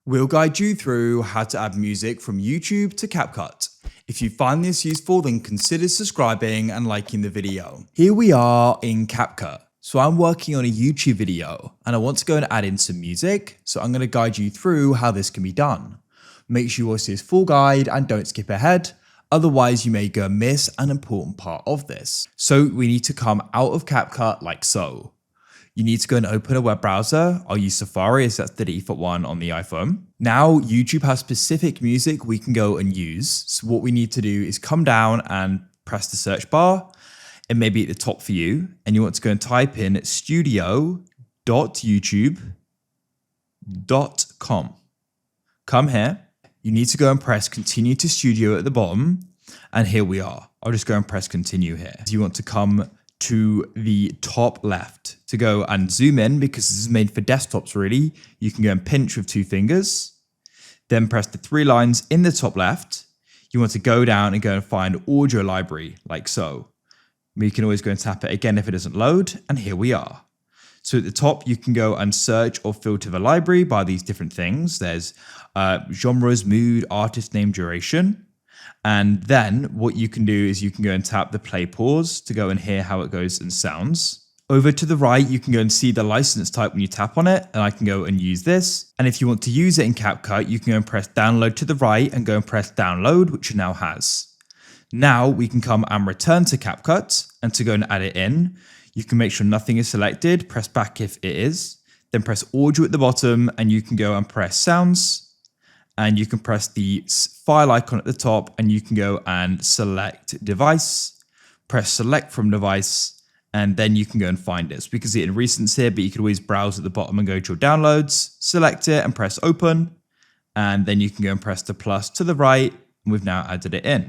We'll guide you through how to add music from YouTube to CapCut. If you find this useful, then consider subscribing and liking the video. Here we are in CapCut. So I'm working on a YouTube video and I want to go and add in some music. So I'm going to guide you through how this can be done. Make sure you watch this full guide and don't skip ahead. Otherwise, you may go and miss an important part of this. So we need to come out of CapCut like so. You need to go and open a web browser. I'll use Safari as that's the default one on the iPhone. Now, YouTube has specific music we can go and use. So what we need to do is come down and press the search bar. It may be at the top for you. And you want to go and type in studio.youtube.com. Come here. You need to go and press continue to studio at the bottom. And here we are. I'll just go and press continue here. You want to come to the top left to go and zoom in because this is made for desktops really. You can go and pinch with 2 fingers, then press the 3 lines in the top left. You want to go down and go and find audio library like so. You can always go and tap it again if it doesn't load, and here we are. So at the top, you can go and search or filter the library by these different things. There's genres, mood, artist name, duration. And then what you can do is you can go and tap the play pause to go and hear how it goes and sounds. Over to the right, you can go and see the license type when you tap on it, and I can go and use this. And if you want to use it in CapCut, you can go and press download to the right and go and press download, which it now has. Now we can come and return to CapCut, and to go and add it in, you can make sure nothing is selected, press back if it is, then press audio at the bottom, and you can go and press sounds. And you can press the file icon at the top and you can go and select device, press select from device, and then you can go and find it. So we can see it in recents here, but you can always browse at the bottom and go to your downloads, select it and press open. And then you can go and press the plus to the right. And we've now added it in.